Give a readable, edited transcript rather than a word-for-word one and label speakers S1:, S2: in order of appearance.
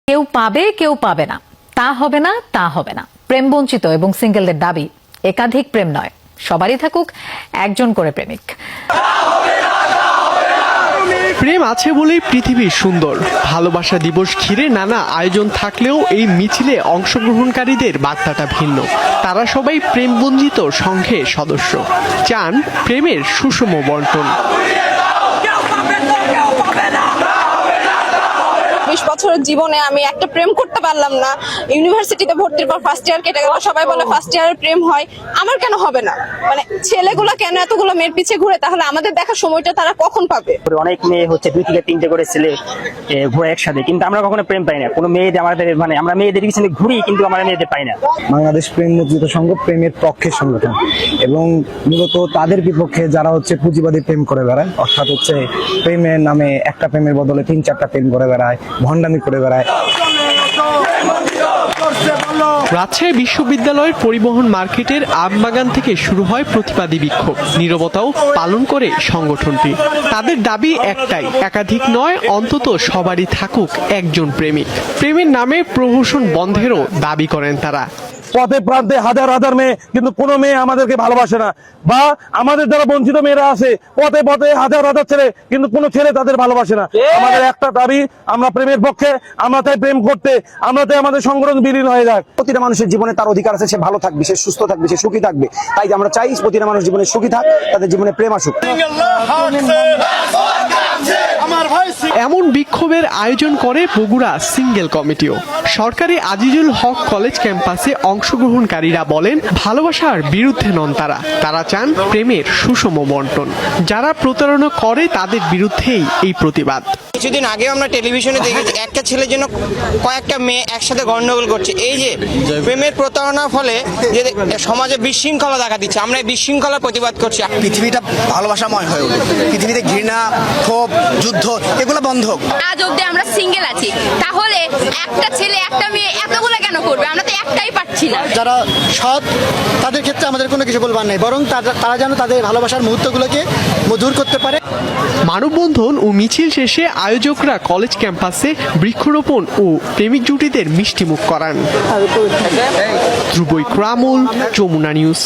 S1: কেউ পাবে কেউ পাবে না, তা হবে না, তা হবে না। প্রেম বঞ্চিত এবং সিঙ্গেলদের দাবি একাধিক প্রেম নয়, সবারই থাকুক একজন করে প্রেমিক।
S2: প্রেম আছে বলেই পৃথিবী সুন্দর। ভালোবাসা দিবস ঘিরে নানা আয়োজন থাকলেও এই মিছিলে অংশগ্রহণকারীদের বার্তাটা ভিন্ন। তারা সবাই প্রেম বঞ্চিত সংঘের সদস্য, চান প্রেমের সুষম বন্টন।
S3: 20 বছরের জীবনে আমি একটা প্রেম করতে পারলাম না। ইউনিভার্সিটিতে ভর্তির পর ফার্স্ট ইয়ার কেটে গেল, সবাই বলে ফার্স্ট ইয়ারের প্রেম হয়, আমার কেন হবে না? মানে ছেলেগুলো কেন এতগুলো মেয়ের পিছে ঘুরে? তাহলে আমাদের দেখার সময়টা তারা কখন পাবে?
S4: অনেক মেয়ে হচ্ছে 2 থেকে 3টে করে ছেলে ঘুরে একসাথে, কিন্তু আমরা কখনো প্রেম পাই না। কোনো মেয়েদের আমাদের আমরা মেয়েদের পিছনে ঘুরি, কিন্তু আমরা মেয়েদের পাই না।
S5: বাংলাদেশ প্রেম বঞ্চিত সংঘ প্রেমের পক্ষের সংগঠন এবং মূলত তাদের বিপক্ষে যারা হচ্ছে পুঁজিবাদী প্রেম করে বেড়ায়, অর্থাৎ হচ্ছে প্রেমের নামে একটা প্রেমের বদলে 3-4টা প্রেম করে বেড়ায়, ভণ্ডামি করে বেড়ায়।
S2: রাজশাহী বিশ্ববিদ্যালয়ের পরিবহন মার্কেটের আমবাগান থেকে শুরু হয় প্রতিবাদী বিক্ষোভ। নীরবতাও পালন করে সংগঠনটি। তাদের দাবি একটাই, একাধিক নয়, অন্তত সবারই থাকুক একজন প্রেমিক। প্রেমের নামে প্রহসন বন্ধেরও দাবি করেন তারা।
S6: পথে প্রান্তে হাজার হাজার মেয়ে, কিন্তু কোনো মেয়ে আমাদেরকে ভালোবাসে না, বা আমাদের দ্বারা বঞ্চিত মেয়েরা আছে পথে পথে হাজার হাজার ছেলে, কিন্তু কোনো ছেলে তাদের ভালোবাসে না। আমাদের একটা দাবি, আমরা প্রেমের পক্ষে, আমরা তাই প্রেম করতে, আমরা তাই আমাদের সংগঠন বিলীন হয়ে যাক।
S5: প্রতিটা মানুষের জীবনে তার অধিকার আছে, সে ভালো থাকবে, সে সুস্থ থাকবে, সে সুখী থাকবে। তাই আমরা চাই প্রতিটা মানুষ জীবনে সুখী থাক, তাদের জীবনে প্রেম আসুক।
S2: এমন বিক্ষোভের আয়োজন করে বগুড়া সিঙ্গেল কমিটিও। সরকারি আজিজুল হক কলেজ ক্যাম্পাসে অংশগ্রহণকারীরা বলেন, ভালোবাসার বিরুদ্ধে নন তারা চান প্রেমের সুষম বন্টন। যারা প্রতারণা করে তাদের বিরুদ্ধেই এই প্রতিবাদ।
S7: কিছুদিন আগেও আমরা টেলিভিশনে দেখেছি একটা ছেলের জন্য কয়েকটা মেয়ে একসাথে গন্ডগোল করছে। এই যে প্রেমের প্রতারণার ফলে যে সমাজে বিশৃঙ্খলা দেখা দিচ্ছে, আমরা এই বিশৃঙ্খলার প্রতিবাদ করছি।
S8: পৃথিবীটা ভালোবাসাময় হয়ে উঠুক, পৃথিবীতে ঘৃণা, ক্ষোভ, যুদ্ধ এগুলো বন্ধ হোক।
S3: আজ অব্দি আমরা সিঙ্গেল আছি, তাহলে একটা ছেলে একটা মেয়ে এতগুলো কেন করবে? আমরা তো একটাই পাচ্ছি না।
S8: যারা সৎ, তাদের ক্ষেত্রে আমাদের কোনো কিছু বলবার নেই, বরং তারা যেন তাদের ভালোবাসার মুহূর্তগুলোকে মধুর করতে পারে।
S2: মানববন্ধন ও মিছিল শেষে আয়োজকরা কলেজ ক্যাম্পাসে বৃক্ষরোপণ ও প্রেমিক জুটিদের মিষ্টিমুখ করান। ধ্রুব ইকরামুল, যমুনা নিউজ।